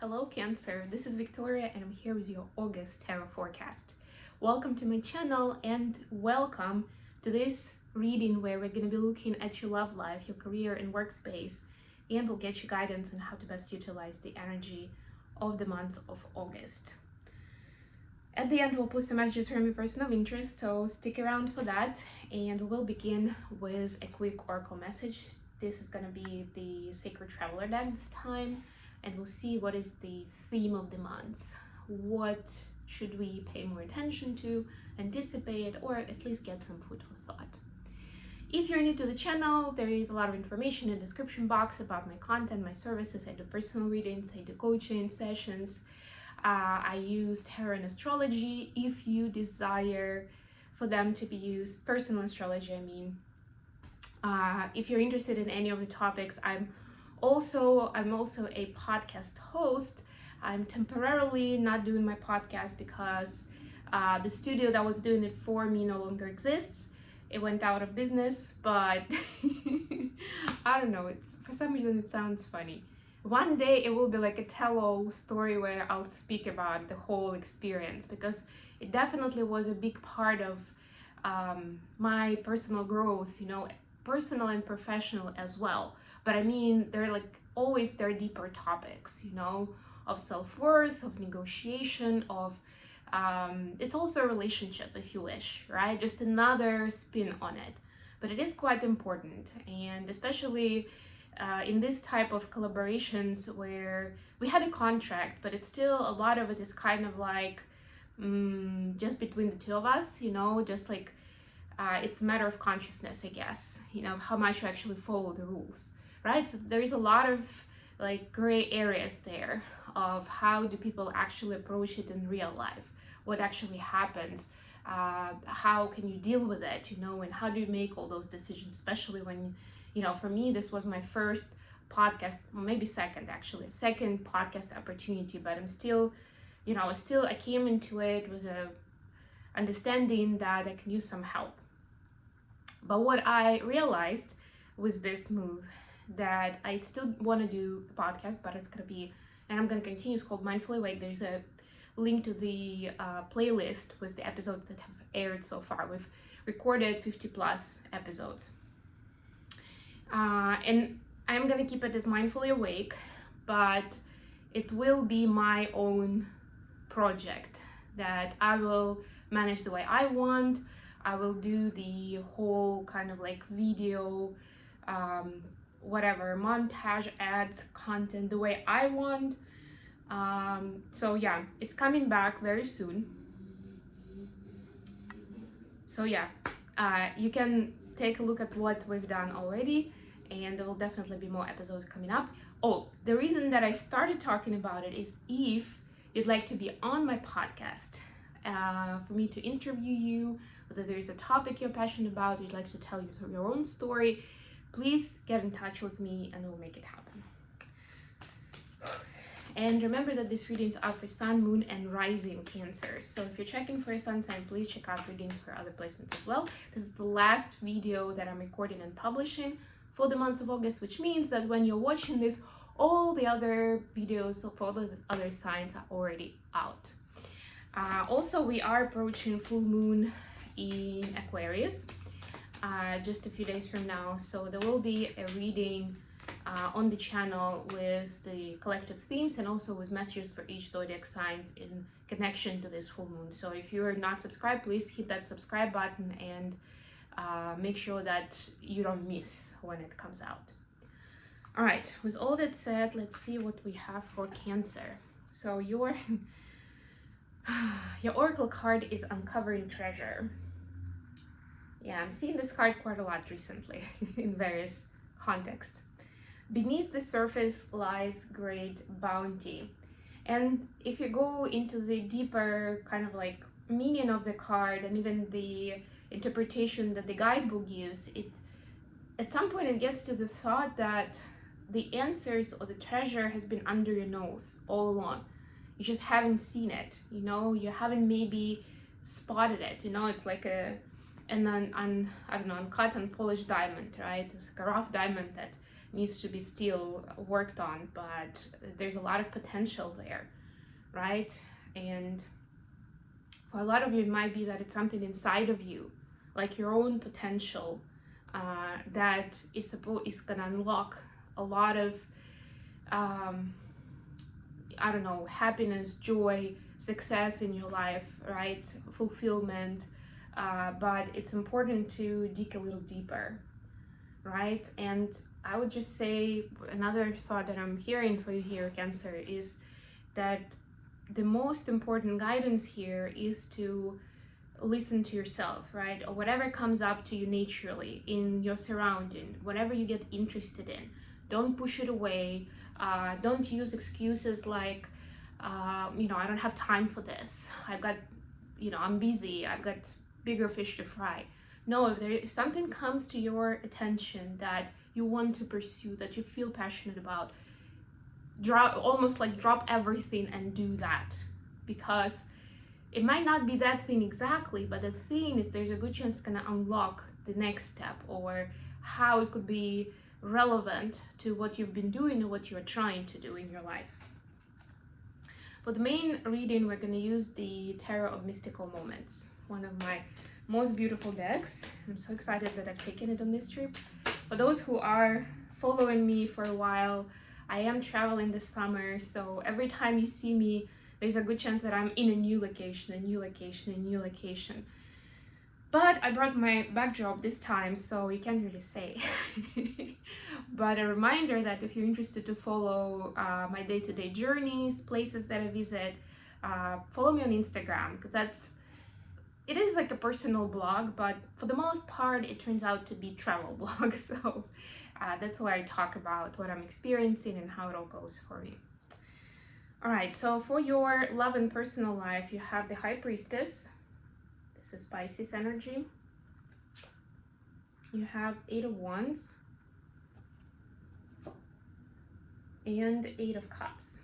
Hello Cancer, this is Victoria and I'm here with your August tarot forecast. Welcome to my channel and welcome to this reading where we're going to be looking at your love life, your career and workspace, and we'll get you guidance on how to best utilize the energy of the month of August. At the end we'll put some messages from your person of interest, so stick around for that, and we'll begin with a quick oracle message. This is going to be the Sacred Traveler deck this time, and we'll see what is the theme of the month. What should we pay more attention to, anticipate, or at least get some food for thought. If you're new to the channel, there is a lot of information in the description box about my content, my services. I do personal readings, I do coaching sessions. I use tarot and astrology. If you desire for them to be used, personal astrology, if you're interested in any of the topics, I'm also a podcast host. I'm temporarily not doing my podcast because the studio that was doing it for me no longer exists. It went out of business, but I don't know, it's for some reason it sounds funny. One day it will be like a tell-all story where I'll speak about the whole experience, because it definitely was a big part of my personal growth, personal and professional as well. But they're they're deeper topics, of self-worth, of negotiation, of it's also a relationship, if you wish, right? Just another spin on it. But it is quite important, and especially in this type of collaborations where we had a contract, but it's still a lot of it is kind of like just between the two of us, just like it's a matter of consciousness, I guess, how much you actually follow the rules, right? So there is a lot of gray areas there of how do people actually approach it in real life, what actually happens, how can you deal with it, and how do you make all those decisions, especially when, for me, this was my first podcast, maybe second podcast opportunity, but I'm still, I came into it with a understanding that I can use some help. But what I realized with this move, that I still want to do a podcast, but it's going to be, and I'm going to continue, it's called Mindfully Awake. There's a link to the playlist with the episodes that have aired so far. We've recorded 50 plus episodes. And I'm going to keep it as Mindfully Awake, but it will be my own project that I will manage the way I want. I will do the whole kind of video, montage, ads, content the way I want. So yeah, it's coming back very soon. So yeah, you can take a look at what we've done already, and there will definitely be more episodes coming up. Oh, the reason that I started talking about it is if you'd like to be on my podcast, for me to interview you, whether there's a topic you're passionate about, you'd like to tell your own story, please get in touch with me and we'll make it happen. And remember that these readings are for Sun, Moon, and Rising Cancer. So if you're checking for a sun sign, please check out readings for other placements as well. This is the last video that I'm recording and publishing for the month of August, which means that when you're watching this, all the other videos of all the other signs are already out. Also, we are approaching full moon in Aquarius just a few days from now, so there will be a reading on the channel with the collective themes and also with messages for each zodiac sign in connection to this full moon. So if you're not subscribed, please hit that subscribe button and make sure that you don't miss when it comes out. All right, with all that said, let's see what we have for Cancer. So your oracle card is Uncovering Treasure. Yeah, I'm seeing this card quite a lot recently in various contexts. Beneath the surface lies great bounty. And if you go into the deeper kind of meaning of the card and even the interpretation that the guidebook gives, at some point it gets to the thought that the answers or the treasure has been under your nose all along. You just haven't seen it, you haven't maybe spotted it, it's like an uncut, unpolished diamond, right? It's like a rough diamond that needs to be still worked on, but there's a lot of potential there, right? And for a lot of you, it might be that it's something inside of you, like your own potential, that is gonna unlock a lot of I don't know, happiness, joy, success in your life, right? Fulfillment. But it's important to dig a little deeper, right? And I would just say another thought that I'm hearing for you here, Cancer, is that the most important guidance here is to listen to yourself, right? Or whatever comes up to you naturally in your surrounding, whatever you get interested in. Don't push it away. Don't use excuses like, I don't have time for this. I've got, I'm busy. I've got bigger fish to fry. No, if something comes to your attention that you want to pursue, that you feel passionate about, drop everything and do that. Because it might not be that thing exactly, but the thing is there's a good chance it's gonna unlock the next step, or how it could be relevant to what you've been doing or what you're trying to do in your life. For the main reading, we're going to use the Tarot of Mystical Moments, one of my most beautiful decks. I'm so excited that I've taken it on this trip. For those who are following me for a while, I am traveling this summer, so every time you see me, there's a good chance that I'm in a new location, a new location, a new location. But I brought my backdrop this time, so you can't really say. But a reminder that if you're interested to follow my day-to-day journeys, places that I visit, follow me on Instagram, because it is like a personal blog, but for the most part, it turns out to be travel blog. So that's where I talk about what I'm experiencing and how it all goes for me. All right, so for your love and personal life, you have the High Priestess. This is Pisces energy. You have 8 of Wands and 8 of Cups.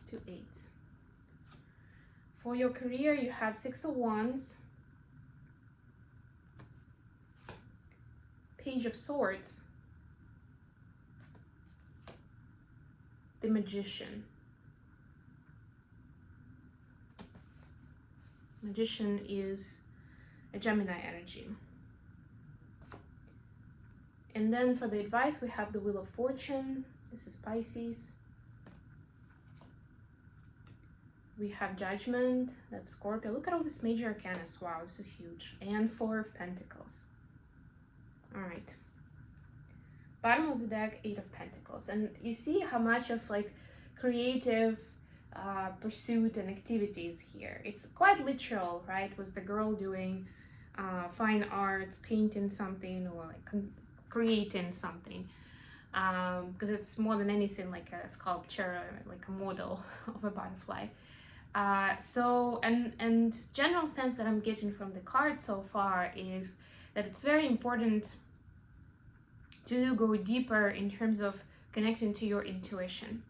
2 8s. For your career, you have 6 of Wands, Page of Swords, the Magician. Magician is a Gemini energy. And then for the advice, we have the Wheel of Fortune. This is Pisces. We have Judgment, that's Scorpio. Look at all this major arcanas. Wow, this is huge. And 4 of Pentacles. All right. Bottom of the deck, 8 of Pentacles. And you see how much of like creative pursuit and activities here. It's quite literal, right? Was the girl doing fine arts, painting something, or like creating something? Because it's more than anything like a sculpture, like a model of a butterfly. So general sense that I'm getting from the card so far is that it's very important to go deeper in terms of connecting to your intuition.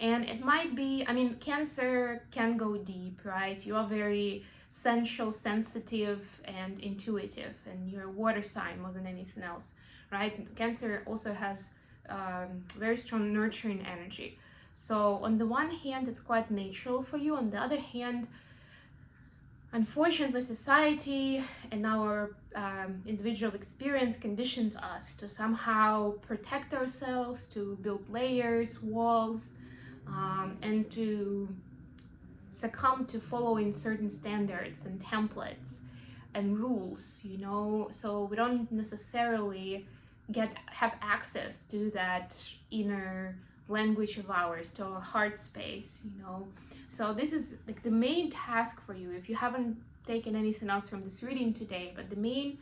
And it might be, Cancer can go deep, right? You are very sensual, sensitive, and intuitive, and you're a water sign more than anything else, right? Cancer also has very strong nurturing energy. So on the one hand, it's quite natural for you. On the other hand, unfortunately, society and our individual experience conditions us to somehow protect ourselves, to build layers, walls, and to succumb to following certain standards and templates and rules, so we don't necessarily have access to that inner language of ours, to our heart space, So this is like the main task for you, if you haven't taken anything else from this reading today, but the main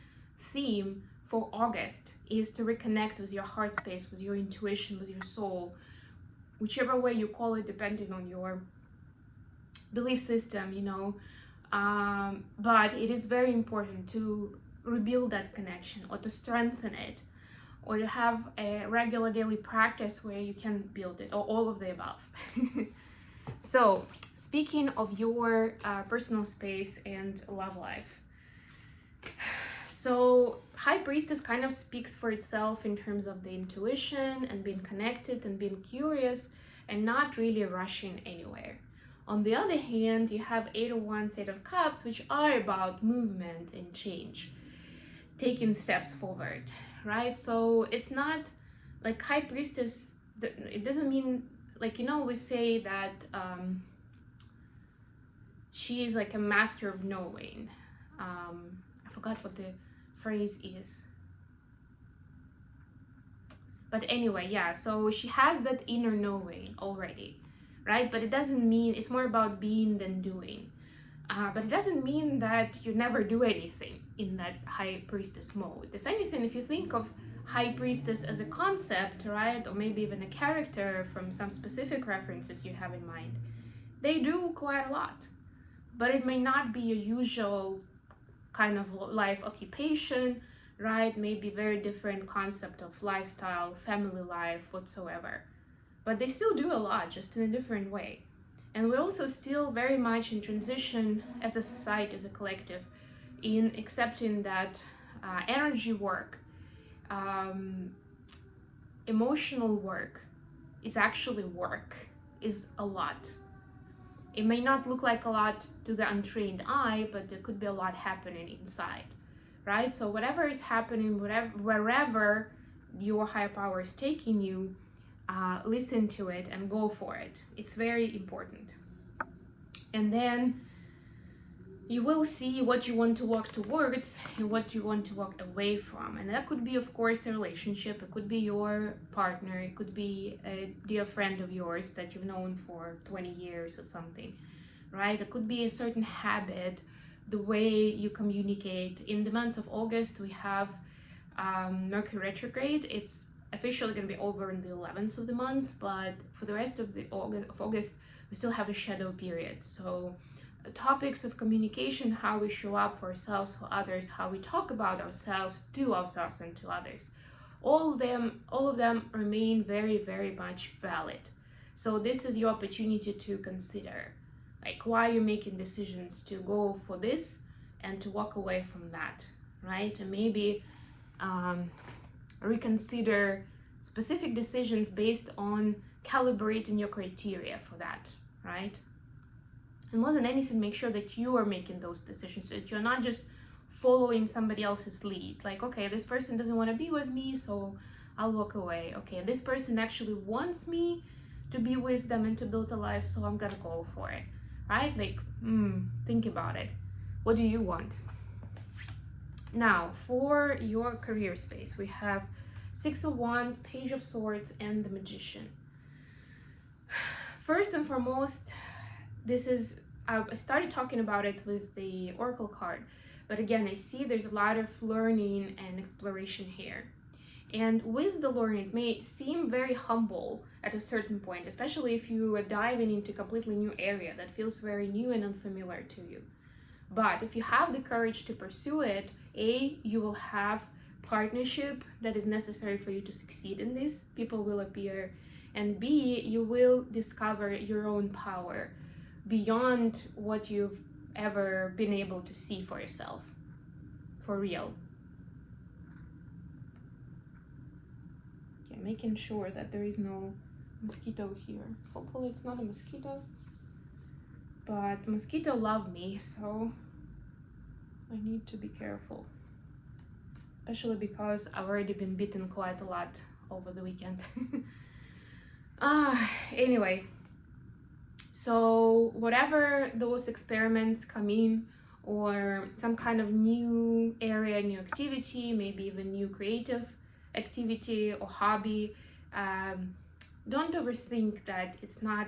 theme for August is to reconnect with your heart space, with your intuition, with your soul, whichever way you call it, depending on your belief system, but it is very important to rebuild that connection, or to strengthen it, or to have a regular daily practice where you can build it, or all of the above. So speaking of your personal space and love life, So High Priestess kind of speaks for itself in terms of the intuition and being connected and being curious and not really rushing anywhere. On the other hand, you have 8 of Wands, 8 of Cups, which are about movement and change, taking steps forward, right? So it's not like High Priestess, it doesn't mean, like, we say that she is like a master of knowing. I forgot what the phrase is. But anyway, yeah, so she has that inner knowing already, right? But it doesn't mean, it's more about being than doing. But it doesn't mean that you never do anything in that High Priestess mode. If anything, if you think of High Priestess as a concept, right, or maybe even a character from some specific references you have in mind, they do quite a lot. But it may not be your usual kind of life occupation, right? Maybe very different concept of lifestyle, family life, whatsoever. But they still do a lot, just in a different way. And we're also still very much in transition as a society, as a collective, in accepting that energy work, emotional work is actually work, is a lot. It may not look like a lot to the untrained eye, but there could be a lot happening inside, right? So whatever is happening, wherever your higher power is taking you, listen to it and go for it. It's very important. And then you will see what you want to walk towards and what you want to walk away from. And that could be, of course, a relationship. It could be your partner. It could be a dear friend of yours that you've known for 20 years or something, right? It could be a certain habit, the way you communicate. In the month of August, we have Mercury retrograde. It's officially going to be over in the 11th of the month, but for the rest of August, we still have a shadow period. So topics of communication, how we show up for ourselves, for others, how we talk about ourselves, to ourselves and to others, all of them remain very, very much valid. So this is your opportunity to consider, like, why you're making decisions to go for this and to walk away from that, right? And maybe reconsider specific decisions based on calibrating your criteria for that, right? And more than anything, make sure that you are making those decisions, that you're not just following somebody else's lead. Like, okay, this person doesn't want to be with me, so I'll walk away. Okay, this person actually wants me to be with them and to build a life, so I'm gonna go for it, right? Like, think about it. What do you want? Now, for your career space, we have 6 of Wands, Page of Swords, and the Magician. First and foremost, this is, I started talking about it with the Oracle card, but again, I see there's a lot of learning and exploration here. And with the learning, it may seem very humble at a certain point, especially if you are diving into a completely new area that feels very new and unfamiliar to you. But if you have the courage to pursue it, A, you will have partnership that is necessary for you to succeed in this. People will appear. And B, you will discover your own power beyond what you've ever been able to see for yourself, for real. Okay, making sure that there is no mosquito here. Hopefully it's not a mosquito, but mosquito love me, so I need to be careful, especially because I've already been bitten quite a lot over the weekend. Anyway, so whatever those experiments come in, or some kind of new area, new activity, maybe even new creative activity or hobby, don't overthink that it's not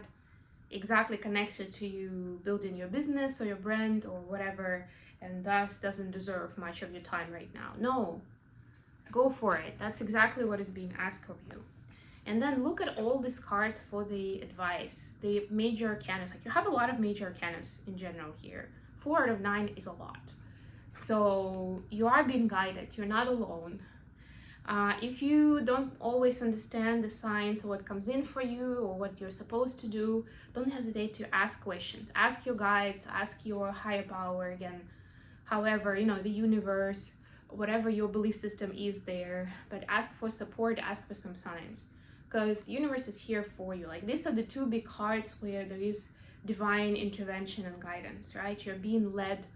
exactly connected to you building your business or your brand or whatever, and thus doesn't deserve much of your time right now. No, go for it. That's exactly what is being asked of you. And then look at all these cards for the advice, the major arcanas. Like, you have a lot of major arcanas in general here. 4 out of 9 is a lot. So you are being guided. You're not alone. If you don't always understand the signs or what comes in for you or what you're supposed to do, don't hesitate to ask questions. Ask your guides, ask your higher power again. However, the universe, whatever your belief system is there, but ask for support, ask for some signs, because the universe is here for you. Like, these are the two big cards where there is divine intervention and guidance, right? You're being led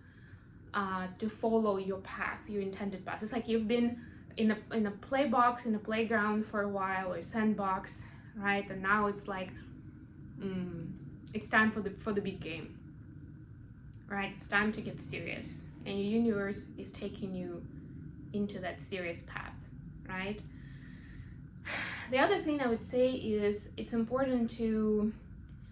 to follow your path, your intended path. It's like you've been in a play box, in a playground for a while, or sandbox, right? And now it's like it's time for the big game, right? It's time to get serious, and your universe is taking you into that serious path, right? The other thing I would say is it's important to,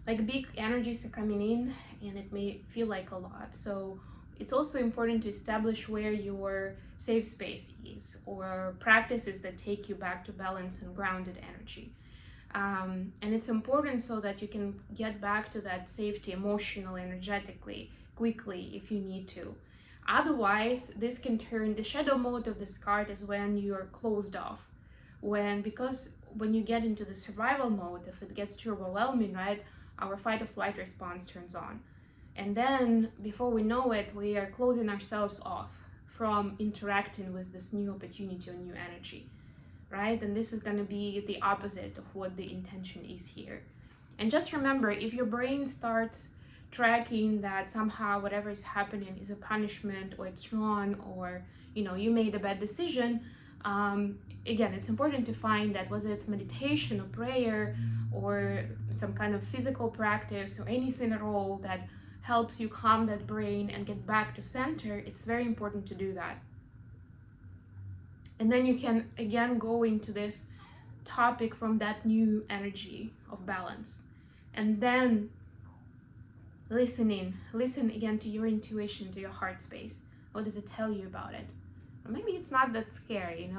like, big energies are coming in and it may feel like a lot, so it's also important to establish where your safe space is, or practices that take you back to balance and grounded energy. And it's important so that you can get back to that safety emotionally, energetically, quickly if you need to. Otherwise, this can turn, the shadow mode of this card is when you're closed off. Because when you get into the survival mode, if it gets too overwhelming, right, our fight or flight response turns on. And then before we know it, we are closing ourselves off from interacting with this new opportunity or new energy, right? And this is going to be the opposite of what the intention is here. And just remember, if your brain starts tracking that somehow whatever is happening is a punishment, or it's wrong, or you made a bad decision, again, it's important to find that whether it's meditation or prayer or some kind of physical practice or anything at all that helps you calm that brain and get back to center, it's very important to do that. And then you can again go into this topic from that new energy of balance. And then listen again to your intuition, to your heart space. What does it tell you about it? Or maybe it's not that scary,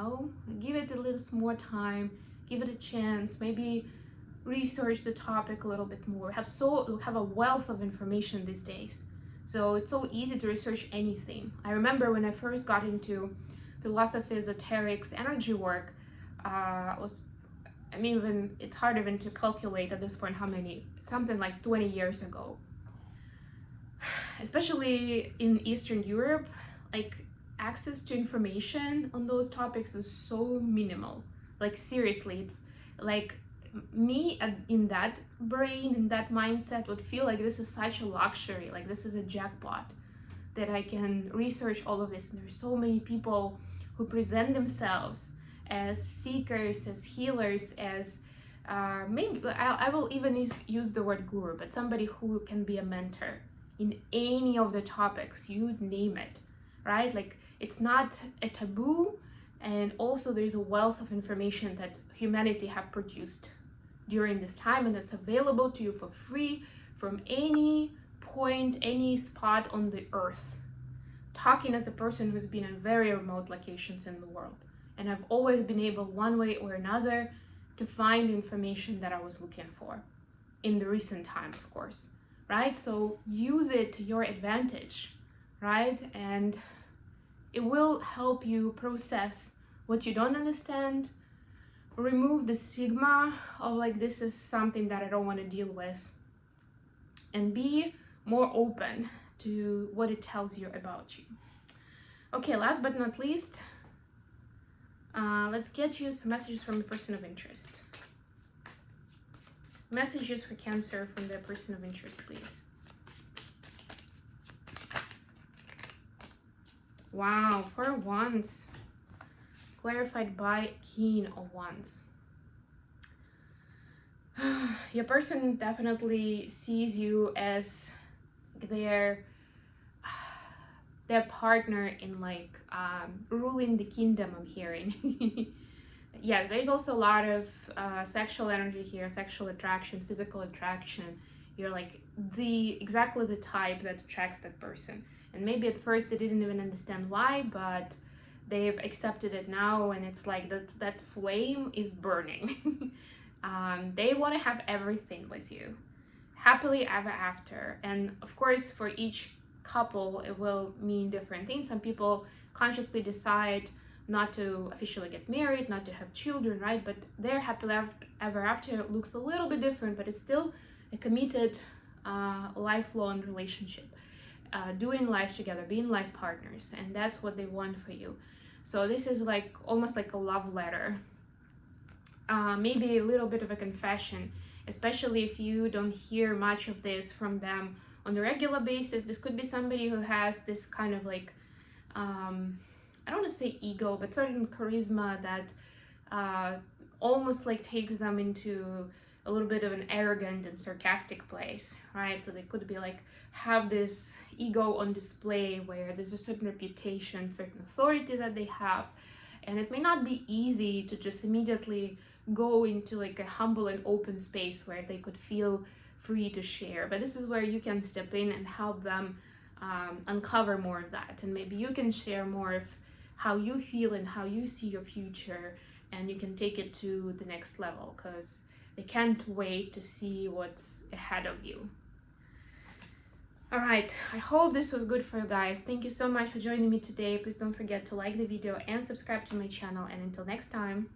Give it a little more time, give it a chance, maybe research the topic a little bit more. We have a wealth of information these days, so it's so easy to research anything. I remember when I first got into philosophy, esoterics, energy work, it's hard even to calculate at this point how many, something like 20 years ago. Especially in Eastern Europe, like, access to information on those topics is so minimal. Like, seriously, like, me in that brain, in that mindset, would feel like this is such a luxury, like this is a jackpot, that I can research all of this. And there's so many people who present themselves as seekers, as healers, as maybe I will even use the word guru, but somebody who can be a mentor in any of the topics, you name it, right? Like, it's not a taboo, and also there's a wealth of information that humanity have produced during this time, and it's available to you for free from any point, any spot on the earth. Talking as a person who's been in very remote locations in the world, and I've always been able, one way or another, to find information that I was looking for in the recent time, of course, right? So use it to your advantage, right? And it will help you process what you don't understand, remove the stigma of like, this is something that I don't want to deal with, and be more open to what it tells you about you. Okay, last but not least, let's get you some messages from the person of interest. Messages for Cancer from their person of interest, please. Wow, 4 of Wands, clarified by King of Wands. Your person definitely sees you as their partner in like ruling the kingdom, I'm hearing. Yes, there's also a lot of sexual energy here, sexual attraction, physical attraction. You're like exactly the type that attracts that person. And maybe at first they didn't even understand why, but they've accepted it now, and it's like that flame is burning. They want to have everything with you, happily ever after. And of course, for each couple, it will mean different things. Some people consciously decide not to officially get married, not to have children, right? But their happily ever after looks a little bit different, but it's still a committed, lifelong relationship. Doing life together, being life partners, and that's what they want for you. So this is like almost like a love letter, maybe a little bit of a confession, especially if you don't hear much of this from them on a regular basis. This could be somebody who has this kind of like, I don't want to say ego, but certain charisma that almost like takes them into a little bit of an arrogant and sarcastic place, right? So they could be like, have this ego on display where there's a certain reputation, certain authority that they have. And it may not be easy to just immediately go into like a humble and open space where they could feel free to share. But this is where you can step in and help them uncover more of that. And maybe you can share more of how you feel and how you see your future, and you can take it to the next level because they can't wait to see what's ahead of you. All right, I hope this was good for you guys. Thank you so much for joining me today. Please don't forget to like the video and subscribe to my channel, and until next time.